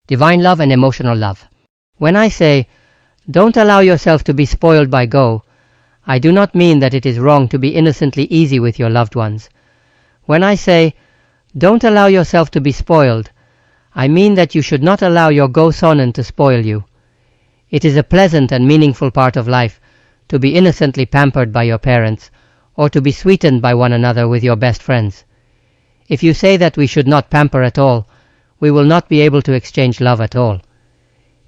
divine love and emotional love. When I say, don't allow yourself to be spoiled by Go, I do not mean that it is wrong to be innocently easy with your loved ones. When I say, don't allow yourself to be spoiled, I mean that you should not allow your Gō-sōnen to spoil you. It is a pleasant and meaningful part of life to be innocently pampered by your parents, or to be sweetened by one another with your best friends. If you say that we should not pamper at all, we will not be able to exchange love at all.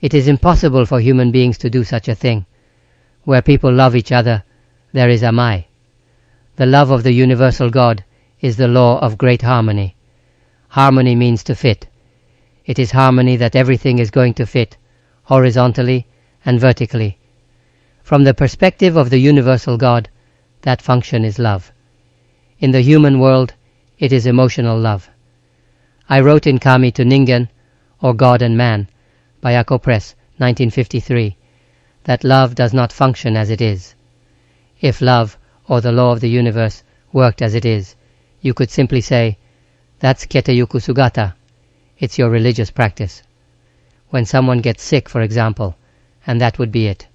It is impossible for human beings to do such a thing. Where people love each other, there is amai. The love of the universal God is the law of great harmony. Harmony means to fit. It is harmony that everything is going to fit, horizontally and vertically. From the perspective of the universal God, that function is love. In the human world, it is emotional love. I wrote in Kami to Ningen, or God and Man, by Ako Press, 1953, that love does not function as it is. If love, or the law of the universe, worked as it is, you could simply say, that's Kieteyuku Sugata. It's your religious practice. When someone gets sick, for example, and that would be it.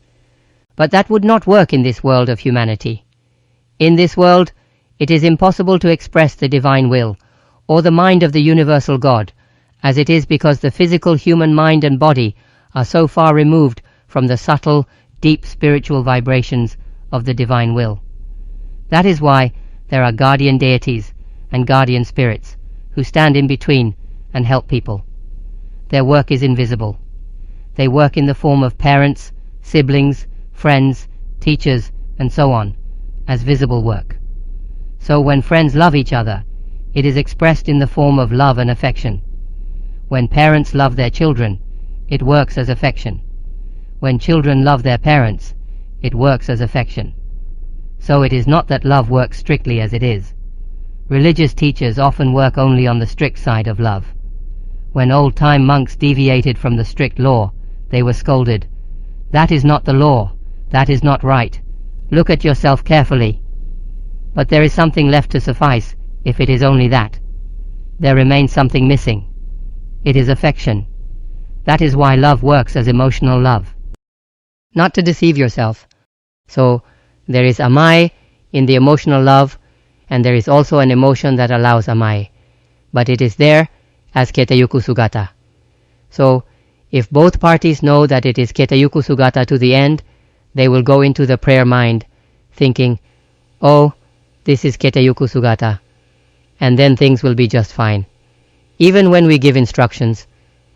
But that would not work in this world of humanity. In this world, it is impossible to express the divine will, or the mind of the universal God, as it is because the physical human mind and body are so far removed from the subtle, deep spiritual vibrations of the divine will. That is why there are guardian deities and guardian spirits who stand in between and help people. Their work is invisible. They work in the form of parents, siblings, friends, teachers, and so on, as visible work. So when friends love each other, it is expressed in the form of love and affection. When parents love their children, it works as affection. When children love their parents, it works as affection. So it is not that love works strictly as it is. Religious teachers often work only on the strict side of love. When old-time monks deviated from the strict law, they were scolded. That is not the law. That is not right. Look at yourself carefully. But there is something left to suffice if it is only that. There remains something missing. It is affection. That is why love works as emotional love. Not to deceive yourself. So there is amai in the emotional love, and there is also an emotion that allows amai. But it is there as Kieteyuku Sugata. So if both parties know that it is Kieteyuku Sugata to the end, they will go into the prayer mind, thinking, oh, this is Kieteyuku Sugata, and then things will be just fine. Even when we give instructions,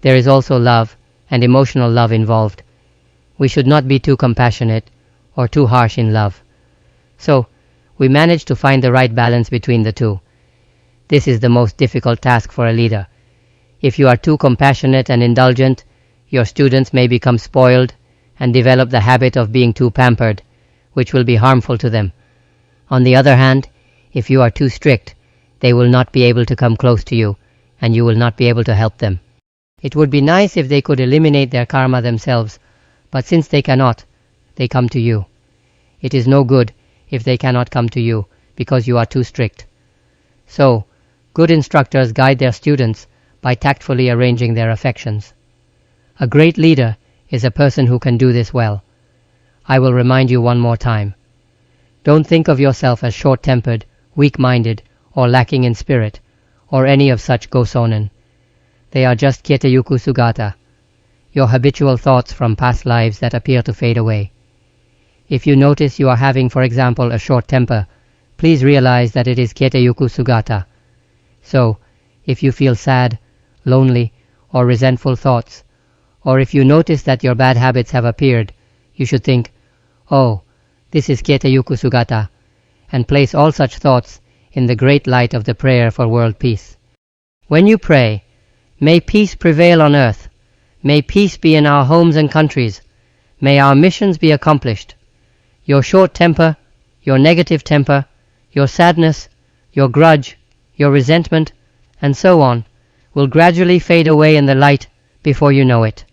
there is also love and emotional love involved. We should not be too compassionate or too harsh in love. So, we manage to find the right balance between the two. This is the most difficult task for a leader. If you are too compassionate and indulgent, your students may become spoiled and develop the habit of being too pampered, which will be harmful to them. On the other hand, if you are too strict, they will not be able to come close to you, and you will not be able to help them. It would be nice if they could eliminate their karma themselves, but since they cannot, they come to you. It is no good if they cannot come to you because you are too strict. So, good instructors guide their students by tactfully arranging their affections. A great leader is a person who can do this well. I will remind you one more time. Don't think of yourself as short-tempered, weak-minded, or lacking in spirit, or any of such Gō-sōnen. They are just Kieteyuku Sugata, your habitual thoughts from past lives that appear to fade away. If you notice you are having, for example, a short temper, please realize that it is Kieteyuku Sugata. So, if you feel sad, lonely, or resentful thoughts, or if you notice that your bad habits have appeared, you should think, oh, this is Kieteyuku Sugata, and place all such thoughts in the great light of the prayer for world peace. When you pray, may peace prevail on earth, may peace be in our homes and countries, may our missions be accomplished. Your short temper, your negative temper, your sadness, your grudge, your resentment, and so on, will gradually fade away in the light before you know it.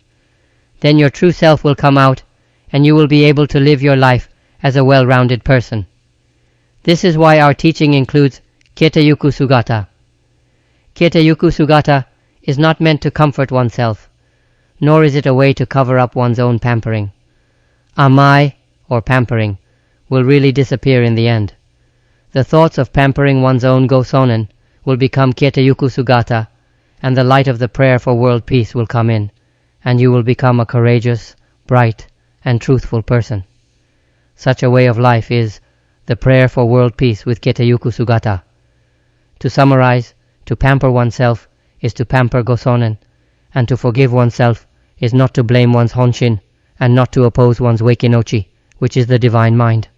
Then your true self will come out, and you will be able to live your life as a well-rounded person. This is why our teaching includes Kieteyuku Sugata. Kieteyuku Sugata is not meant to comfort oneself, nor is it a way to cover up one's own pampering. Amai, or pampering, will really disappear in the end. The thoughts of pampering one's own Gō-sōnen will become Kieteyuku Sugata, and the light of the prayer for world peace will come in, and you will become a courageous, bright, and truthful person. Such a way of life is the prayer for world peace with Kieteyuku Sugata. To summarize, to pamper oneself is to pamper Gō-sōnen, and to forgive oneself is not to blame one's honshin and not to oppose one's wakinochi, which is the divine mind.